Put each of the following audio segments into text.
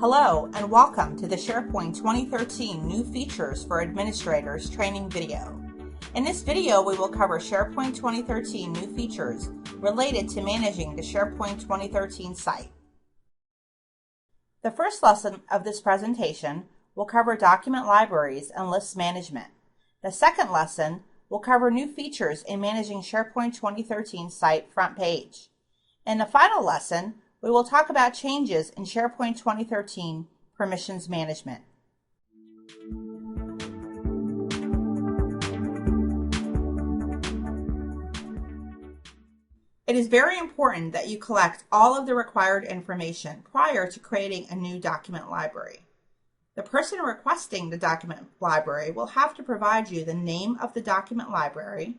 Hello and welcome to the SharePoint 2013 New Features for Administrators training video. In this video, we will cover SharePoint 2013 new features related to managing the SharePoint 2013 site. The first lesson of this presentation will cover document libraries and list management. The second lesson will cover new features in managing SharePoint 2013 site front page. In the final lesson, we will talk about changes in SharePoint 2013 permissions management. It is very important that you collect all of the required information prior to creating a new document library. The person requesting the document library will have to provide you the name of the document library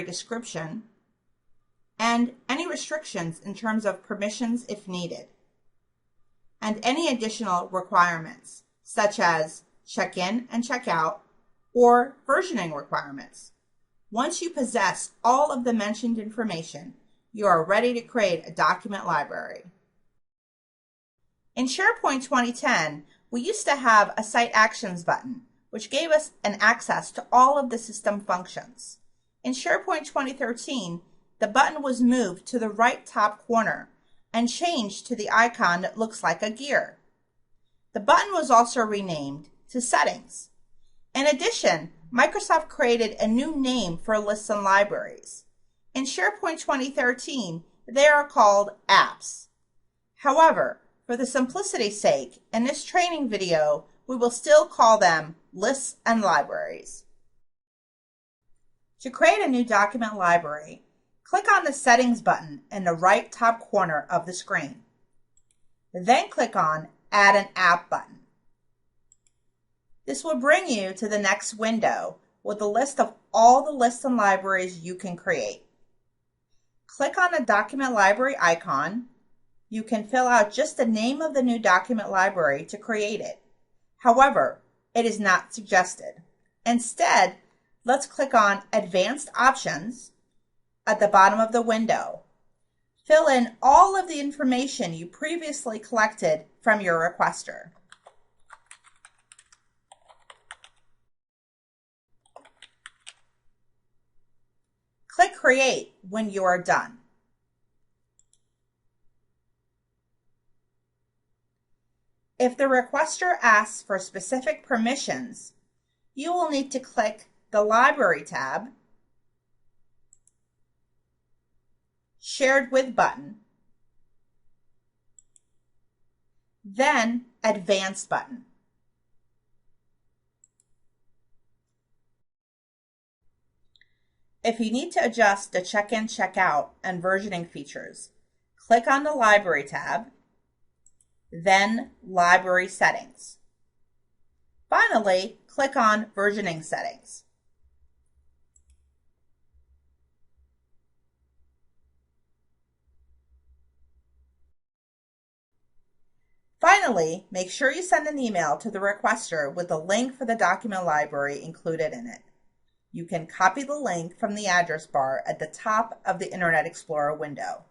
description, and any restrictions in terms of permissions if needed, and any additional requirements such as check-in and check-out or versioning requirements. Once you possess all of the mentioned information, you are ready to create a document library. In SharePoint 2010, we used to have a Site Actions button, which gave us an access to all of the system functions. In SharePoint 2013, the button was moved to the right top corner and changed to the icon that looks like a gear. The button was also renamed to Settings. In addition, Microsoft created a new name for lists and libraries. In SharePoint 2013, they are called Apps. However, for the simplicity's sake, in this training video, we will still call them lists and libraries. To create a new document library, click on the Settings button in the right top corner of the screen. Then click on Add an App button. This will bring you to the next window with a list of all the lists and libraries you can create. Click on the document library icon. You can fill out just the name of the new document library to create it. However, it is not suggested. Instead, let's click on Advanced Options at the bottom of the window. Fill in all of the information you previously collected from your requester. Click Create when you are done. If the requester asks for specific permissions, you will need to click the Library tab, Shared With button, then Advanced button. If you need to adjust the check-in, check-out, and versioning features, click on the Library tab, then Library Settings. Finally, click on Versioning Settings. Finally, make sure you send an email to the requester with the link for the document library included in it. You can copy the link from the address bar at the top of the Internet Explorer window.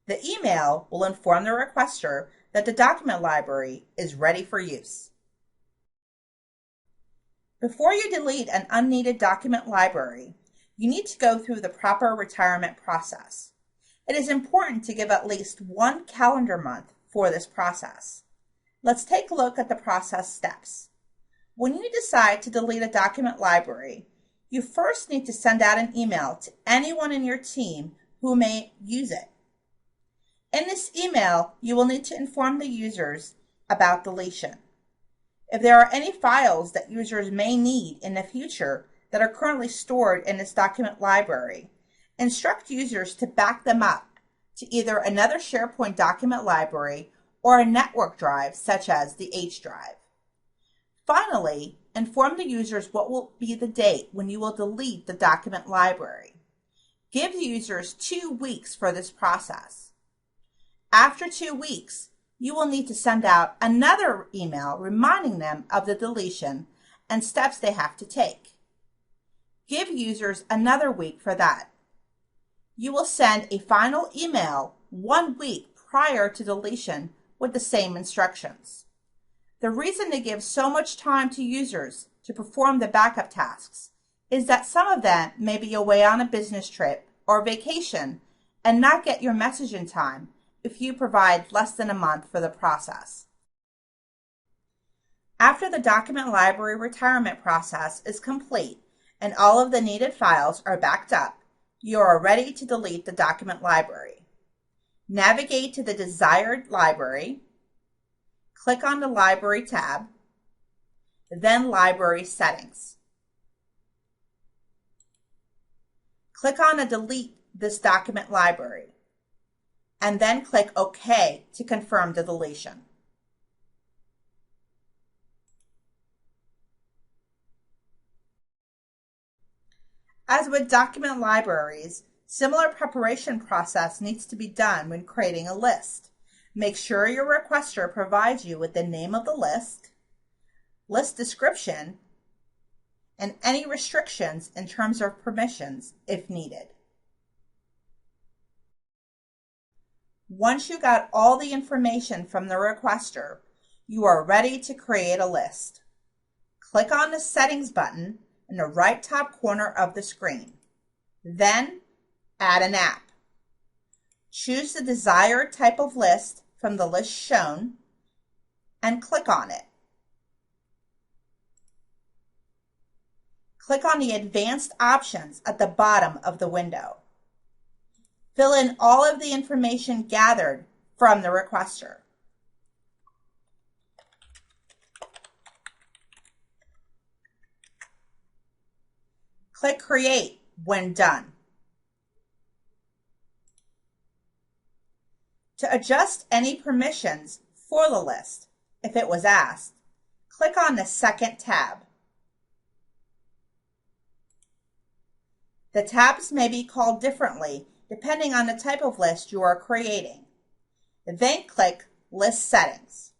The email will inform the requester that the document library is ready for use. Before you delete an unneeded document library, you need to go through the proper retirement process. It is important to give at least one calendar month for this process. Let's take a look at the process steps. When you decide to delete a document library, you first need to send out an email to anyone in your team who may use it. In this email, you will need to inform the users about deletion. If there are any files that users may need in the future that are currently stored in this document library, instruct users to back them up to either another SharePoint document library or a network drive such as the H drive. Finally, inform the users what will be the date when you will delete the document library. Give users 2 weeks for this process. After 2 weeks, you will need to send out another email reminding them of the deletion and steps they have to take. Give users another week for that. You will send a final email 1 week prior to deletion with the same instructions. The reason to give so much time to users to perform the backup tasks is that some of them may be away on a business trip or vacation and not get your message in time if you provide less than a month for the process. After the document library retirement process is complete and all of the needed files are backed up, you are ready to delete the document library. Navigate to the desired library, click on the Library tab, then Library Settings. Click on the Delete this document library, and then click OK to confirm the deletion. As with document libraries, similar preparation process needs to be done when creating a list. Make sure your requester provides you with the name of the list, list description, and any restrictions in terms of permissions if needed. Once you got all the information from the requester, you are ready to create a list. Click on the Settings button in the right top corner of the screen. Then, add an app. Choose the desired type of list from the list shown and click on it. Click on the Advanced options at the bottom of the window. Fill in all of the information gathered from the requester. Click Create when done. To adjust any permissions for the list, if it was asked, click on the second tab. The tabs may be called differently depending on the type of list you are creating. Then click List Settings.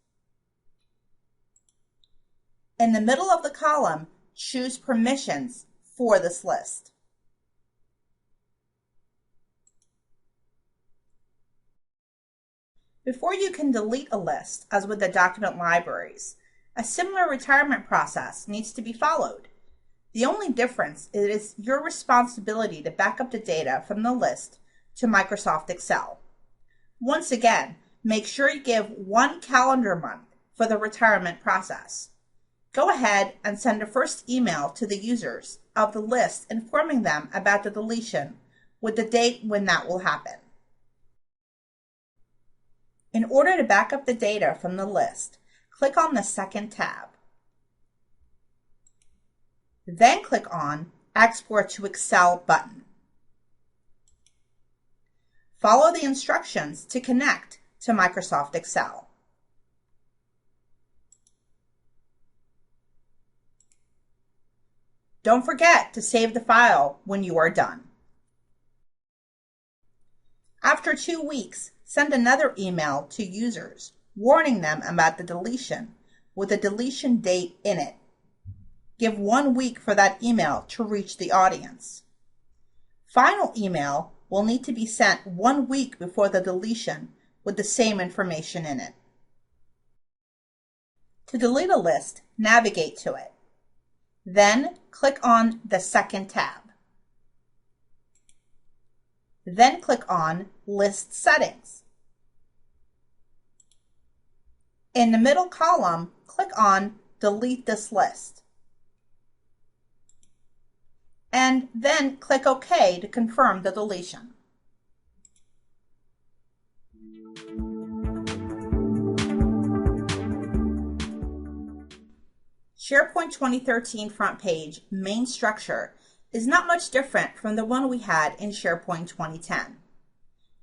In the middle of the column, choose Permissions for this list. Before you can delete a list, as with the document libraries, a similar retirement process needs to be followed. The only difference is it is your responsibility to back up the data from the list to Microsoft Excel. Once again, make sure you give 1 calendar month for the retirement process. Go ahead and send a first email to the users of the list informing them about the deletion with the date when that will happen. In order to back up the data from the list, click on the second tab. Then click on Export to Excel button. Follow the instructions to connect to Microsoft Excel. Don't forget to save the file when you are done. After 2 weeks, send another email to users warning them about the deletion with a deletion date in it. Give 1 week for that email to reach the audience. Final email will need to be sent 1 week before the deletion with the same information in it. To delete a list, navigate to it. Then click on the second tab. Then click on List Settings. In the middle column, click on Delete this list. And then click OK to confirm the deletion. SharePoint 2013 front page main structure is not much different from the one we had in SharePoint 2010.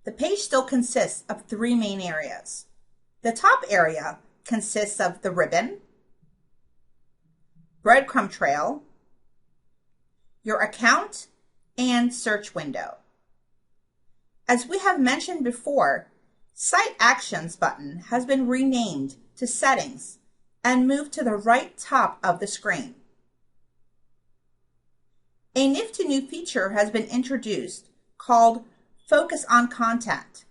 The page still consists of 3 main areas. The top area consists of the ribbon, breadcrumb trail, your account, and search window. As we have mentioned before, Site Actions button has been renamed to Settings and moved to the right top of the screen. A nifty new feature has been introduced called Focus on Content,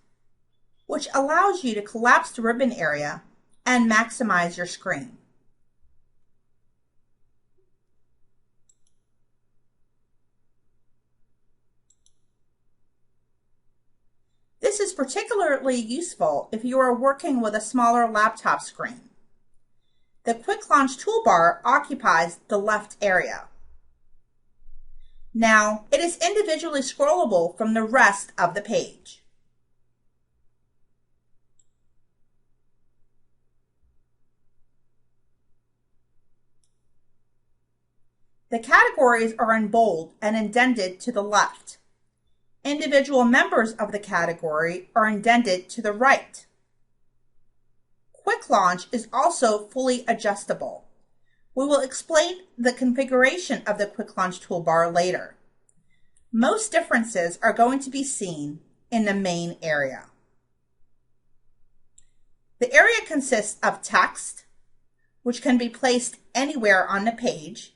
which allows you to collapse the ribbon area and maximize your screen. This is particularly useful if you are working with a smaller laptop screen. The Quick Launch toolbar occupies the left area. Now, it is individually scrollable from the rest of the page. The categories are in bold and indented to the left. Individual members of the category are indented to the right. Quick Launch is also fully adjustable. We will explain the configuration of the Quick Launch toolbar later. Most differences are going to be seen in the main area. The area consists of text, which can be placed anywhere on the page,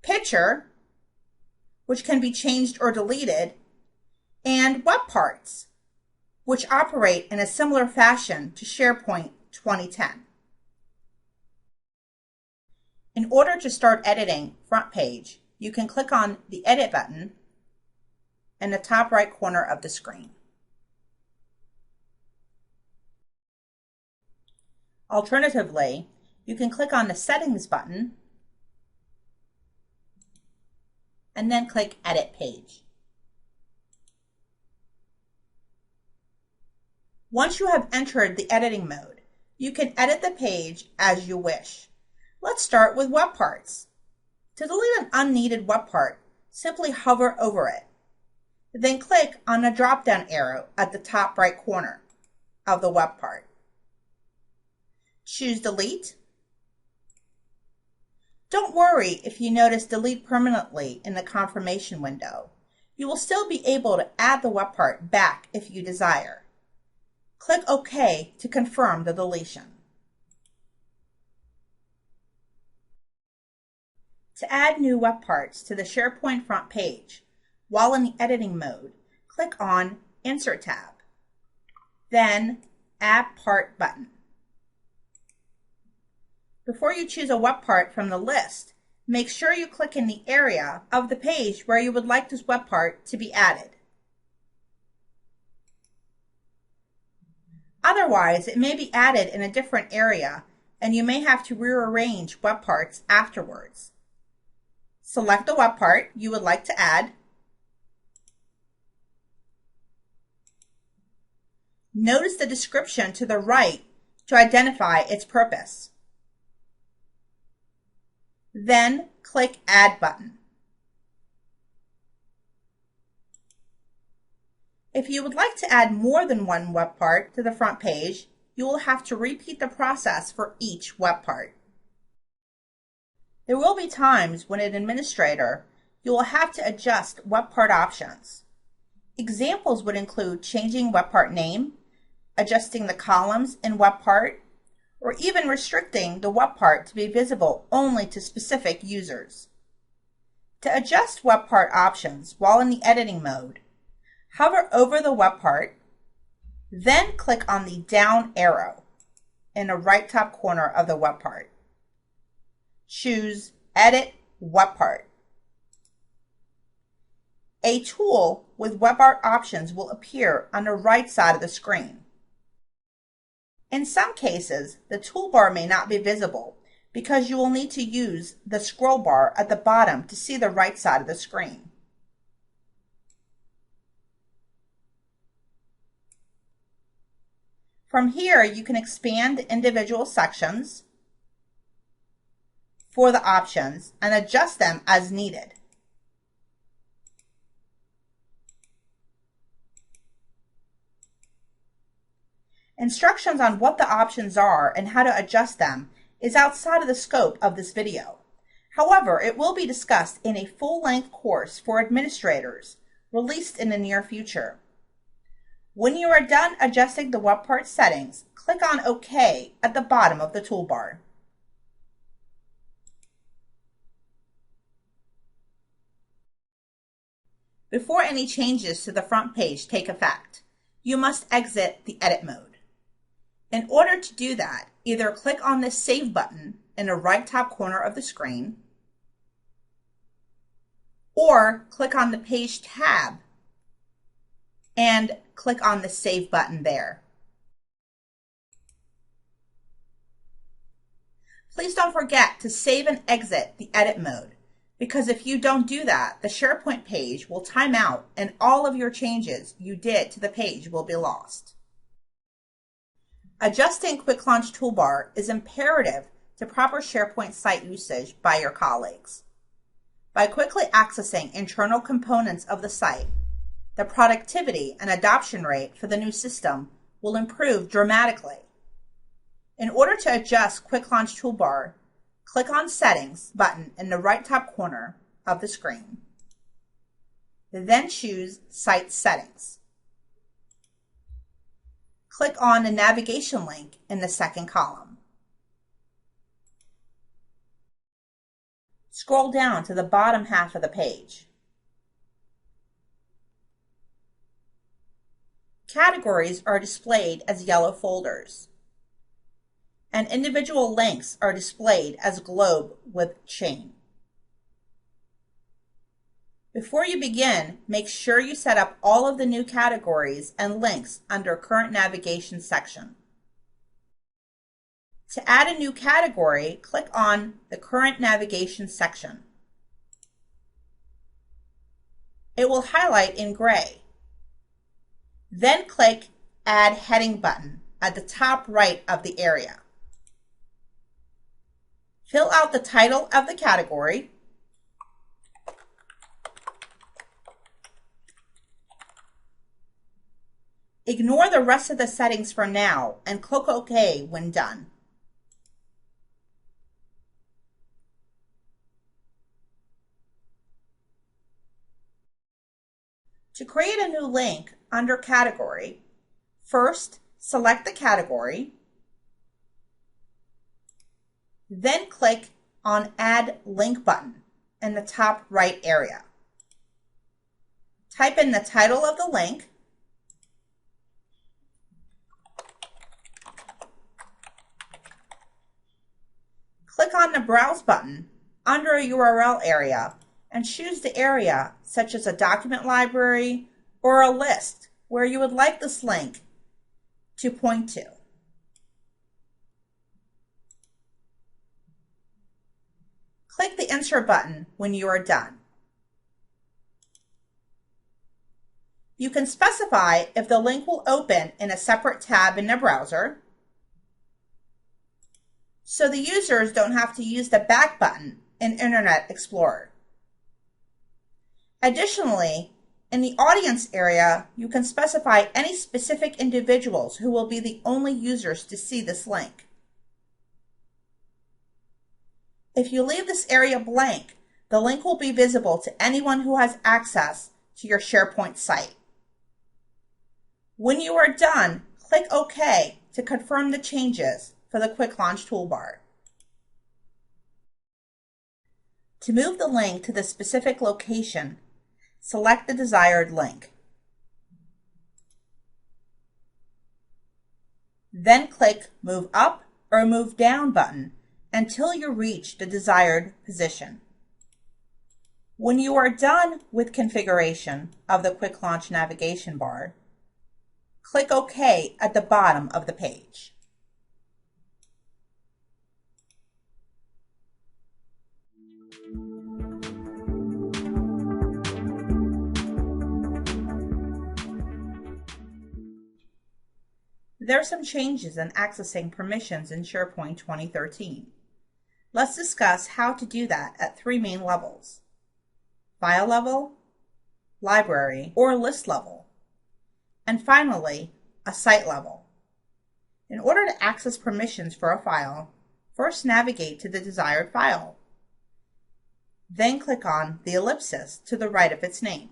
picture, which can be changed or deleted, and web parts, which operate in a similar fashion to SharePoint 2010. In order to start editing front page, you can click on the Edit button in the top right corner of the screen. Alternatively, you can click on the Settings button and then click Edit Page. Once you have entered the editing mode, you can edit the page as you wish. Let's start with web parts. To delete an unneeded web part, simply hover over it. Then click on the drop-down arrow at the top right corner of the web part. Choose Delete. Don't worry if you notice Delete permanently in the confirmation window. You will still be able to add the web part back if you desire. Click OK to confirm the deletion. To add new web parts to the SharePoint front page, while in the editing mode, click on Insert tab, then Add Part button. Before you choose a web part from the list, make sure you click in the area of the page where you would like this web part to be added. Otherwise, it may be added in a different area, and you may have to rearrange web parts afterwards. Select the web part you would like to add. Notice the description to the right to identify its purpose. Then click Add button. If you would like to add more than one web part to the front page, you will have to repeat the process for each web part. There will be times when, as an administrator, you will have to adjust web part options. Examples would include changing web part name, adjusting the columns in web part, or even restricting the web part to be visible only to specific users. To adjust web part options while in the editing mode, hover over the web part, then click on the down arrow in the right top corner of the web part. Choose Edit Web Part. A tool with web art options will appear on the right side of the screen. In some cases, the toolbar may not be visible because you will need to use the scroll bar at the bottom to see the right side of the screen. From here, you can expand the individual sections for the options and adjust them as needed. Instructions on what the options are and how to adjust them is outside of the scope of this video. However, it will be discussed in a full-length course for administrators released in the near future. When you are done adjusting the web part settings, click on OK at the bottom of the toolbar. Before any changes to the front page take effect, you must exit the edit mode. In order to do that, either click on the Save button in the right top corner of the screen, or click on the Page tab and click on the Save button there. Please don't forget to save and exit the edit mode, because if you don't do that, the SharePoint page will time out and all of your changes you did to the page will be lost. Adjusting Quick Launch Toolbar is imperative to proper SharePoint site usage by your colleagues. By quickly accessing internal components of the site, the productivity and adoption rate for the new system will improve dramatically. In order to adjust Quick Launch Toolbar, click on Settings button in the right top corner of the screen. Then choose Site Settings. Click on the navigation link in the second column. Scroll down to the bottom half of the page. Categories are displayed as yellow folders, and individual links are displayed as globe with chain. Before you begin, make sure you set up all of the new categories and links under Current Navigation section. To add a new category, click on the Current Navigation section. It will highlight in gray. Then click Add Heading button at the top right of the area. Fill out the title of the category, ignore the rest of the settings for now and click OK when done. To create a new link under Category, first select the category, then click on Add Link button in the top right area. Type in the title of the link, click on the Browse button under a URL area and choose the area such as a document library or a list where you would like this link to point to. Click the Insert button when you are done. You can specify if the link will open in a separate tab in the browser, so the users don't have to use the back button in Internet Explorer. Additionally, in the audience area, you can specify any specific individuals who will be the only users to see this link. If you leave this area blank, the link will be visible to anyone who has access to your SharePoint site. When you are done, click OK to confirm the changes for the Quick Launch toolbar. To move the link to the specific location, select the desired link. Then click Move Up or Move Down button until you reach the desired position. When you are done with configuration of the Quick Launch navigation bar, click OK at the bottom of the page. There are some changes in accessing permissions in SharePoint 2013. Let's discuss how to do that at three main levels: file level, library or list level, and finally, a site level. In order to access permissions for a file, first navigate to the desired file. Then click on the ellipsis to the right of its name.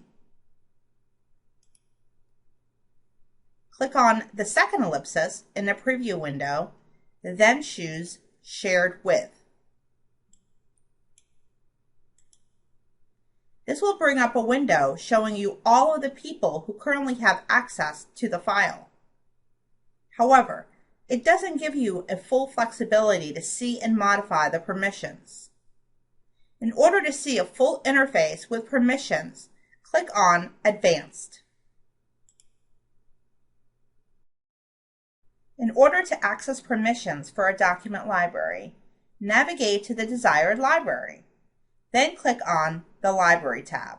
click on the second ellipsis in the preview window, then choose Shared With. This will bring up a window showing you all of the people who currently have access to the file. However, it doesn't give you a full flexibility to see and modify the permissions. In order to see a full interface with permissions, click on Advanced. In order to access permissions for a document library, navigate to the desired library. Then click on the Library tab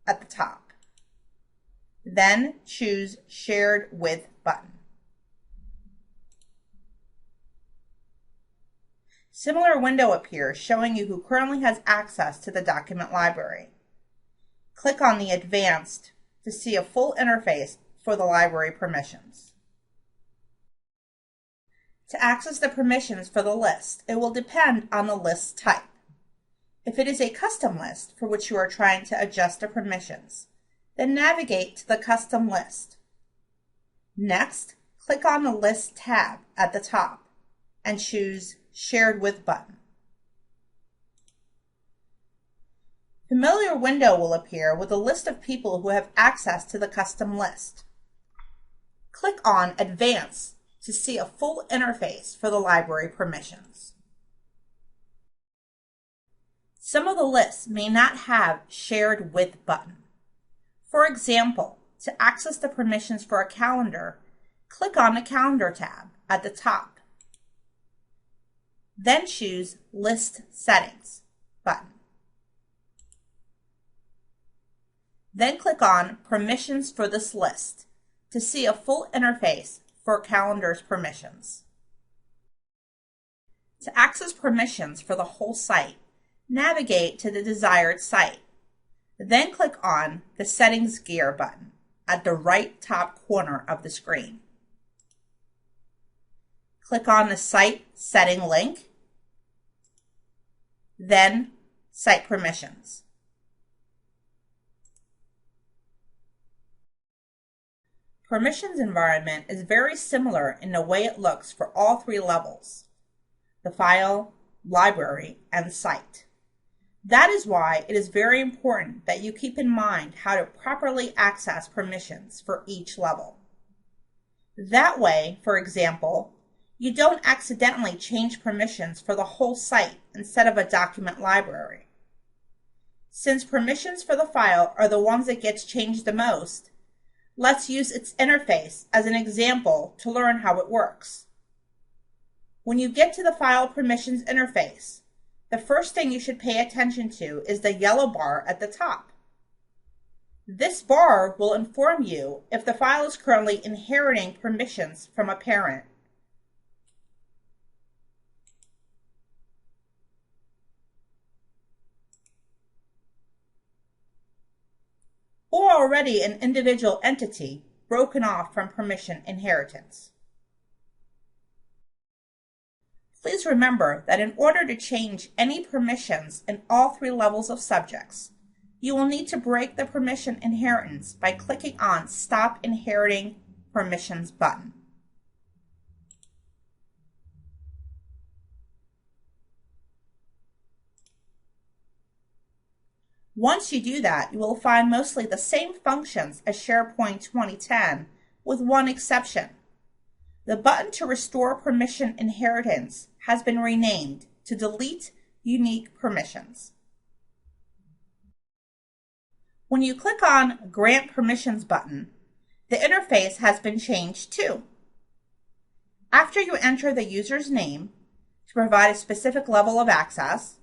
at the top. Then choose Shared With button. Similar window appears showing you who currently has access to the document library. Click on the Advanced to see a full interface for the library permissions. To access the permissions for the list, it will depend on the list type. If it is a custom list for which you are trying to adjust the permissions, then navigate to the Custom List. Next, click on the List tab at the top and choose Shared With button. A familiar window will appear with a list of people who have access to the custom list. Click on Advance to see a full interface for the library permissions. Some of the lists may not have Shared With button. For example, to access the permissions for a calendar, click on the Calendar tab at the top. Then choose List Settings button. Then click on Permissions for this list to see a full interface for calendar's permissions. To access permissions for the whole site, navigate to the desired site. Then click on the Settings gear button at the right top corner of the screen. Click on the Site Setting link, then Site Permissions. Permissions environment is very similar in the way it looks for all three levels: the file, library, and site. That is why it is very important that you keep in mind how to properly access permissions for each level. That way, for example, you don't accidentally change permissions for the whole site instead of a document library. Since permissions for the file are the ones that gets changed the most, let's use its interface as an example to learn how it works. When you get to the File Permissions interface, the first thing you should pay attention to is the yellow bar at the top. This bar will inform you if the file is currently inheriting permissions from a parent. Or already an individual entity broken off from permission inheritance. Please remember that in order to change any permissions in all three levels of subjects, you will need to break the permission inheritance by clicking on Stop Inheriting Permissions button. Once you do that, you will find mostly the same functions as SharePoint 2010, with one exception. The button to restore permission inheritance has been renamed to Delete Unique Permissions. When you click on Grant Permissions button, the interface has been changed too. After you enter the user's name to provide a specific level of access,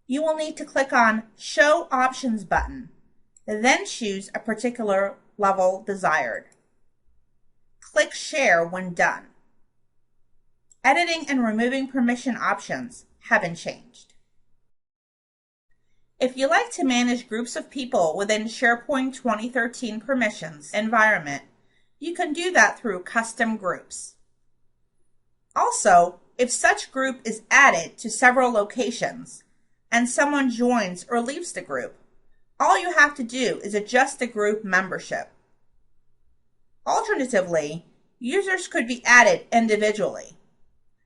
you will need to click on Show Options button, then choose a particular level desired. Click Share when done. Editing and removing permission options have been changed. If you like to manage groups of people within SharePoint 2013 permissions environment, you can do that through Custom Groups. Also, if such group is added to several locations, and someone joins or leaves the group, all you have to do is adjust the group membership. Alternatively, users could be added individually.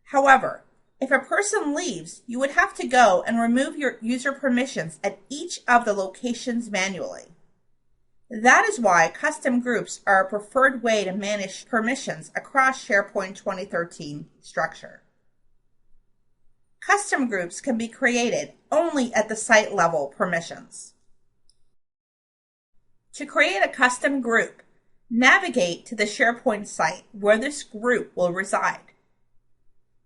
However, if a person leaves, you would have to go and remove your user permissions at each of the locations manually. That is why custom groups are a preferred way to manage permissions across SharePoint 2013 structure. Custom groups can be created only at the site level permissions. To create a custom group, navigate to the SharePoint site where this group will reside.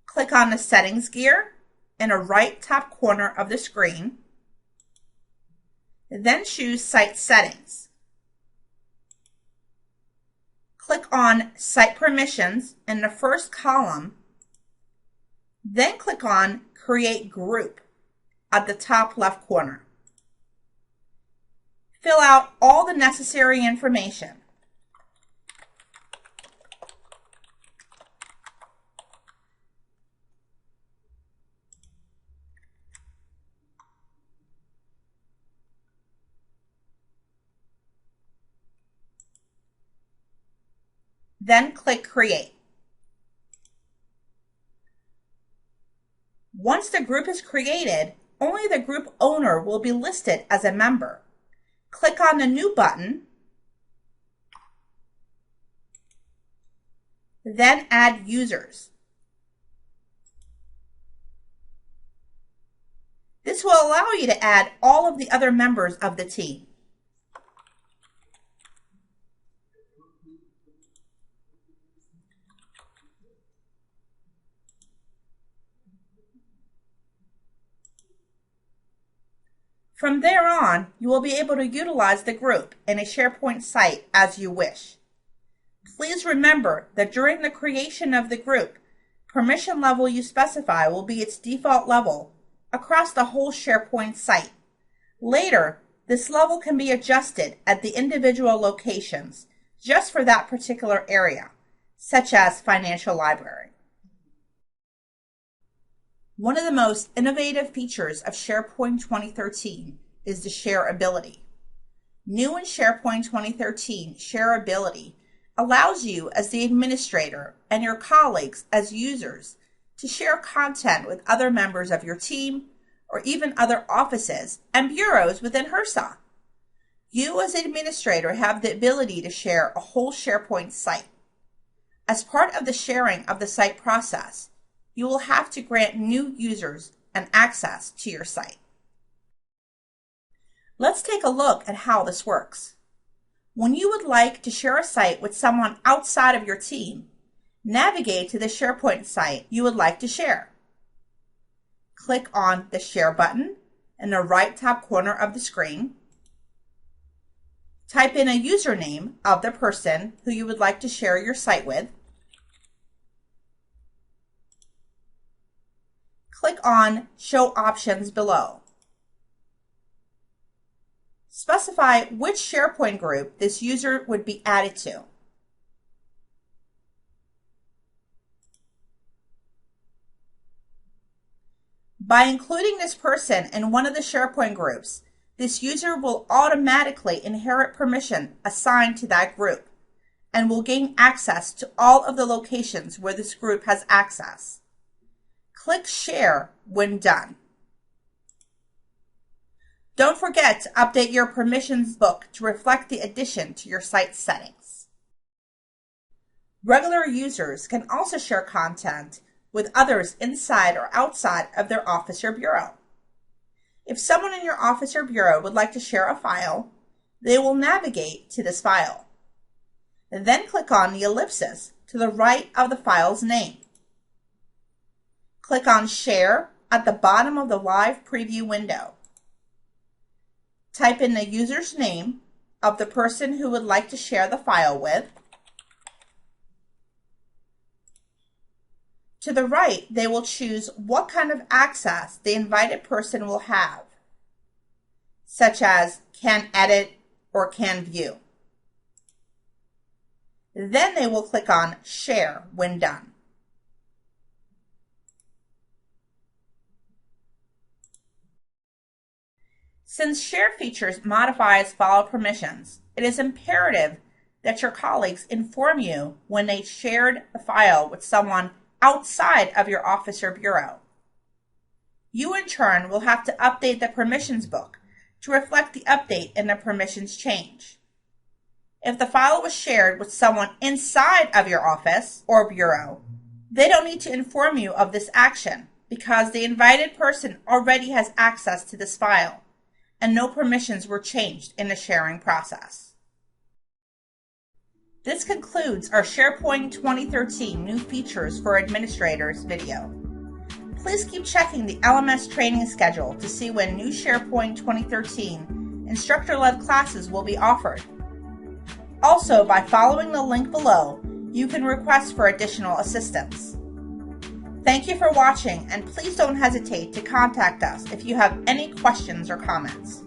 Click on the Settings gear in the right top corner of the screen. Then choose Site Settings. Click on Site Permissions in the first column. Then click on Create Group at the top left corner. Fill out all the necessary information. Then click Create. Once the group is created, only the group owner will be listed as a member. Click on the New button, then Add Users. This will allow you to add all of the other members of the team. From there on, you will be able to utilize the group in a SharePoint site as you wish. Please remember that during the creation of the group, permission level you specify will be its default level across the whole SharePoint site. Later, this level can be adjusted at the individual locations just for that particular area, such as Financial Library. One of the most innovative features of SharePoint 2013 is the Shareability. New in SharePoint 2013, Shareability allows you as the administrator and your colleagues as users to share content with other members of your team or even other offices and bureaus within HRSA. You as an administrator have the ability to share a whole SharePoint site. As part of the sharing of the site process, you will have to grant new users an access to your site. Let's take a look at how this works. When you would like to share a site with someone outside of your team, navigate to the SharePoint site you would like to share. Click on the Share button in the right top corner of the screen. Type in a username of the person who you would like to share your site with. Click on Show Options below. Specify which SharePoint group this user would be added to. By including this person in one of the SharePoint groups, this user will automatically inherit permission assigned to that group and will gain access to all of the locations where this group has access. Click Share when done. Don't forget to update your permissions book to reflect the addition to your site settings. Regular users can also share content with others inside or outside of their office or bureau. If someone in your office or bureau would like to share a file, they will navigate to this file. Then click on the ellipsis to the right of the file's name. Click on Share at the bottom of the live preview window. Type in the user's name of the person who would like to share the file with. To the right, they will choose what kind of access the invited person will have, such as can edit or can view. Then they will click on Share when done. Since share features modify as follow permissions, it is imperative that your colleagues inform you when they shared the file with someone outside of your office or bureau. You, in turn, will have to update the permissions book to reflect the update in the permissions change. If the file was shared with someone inside of your office or bureau, they don't need to inform you of this action because the invited person already has access to this file and no permissions were changed in the sharing process. This concludes our SharePoint 2013 New Features for Administrators video. Please keep checking the LMS training schedule to see when new SharePoint 2013 instructor-led classes will be offered. Also, by following the link below, you can request for additional assistance. Thank you for watching, and please don't hesitate to contact us if you have any questions or comments.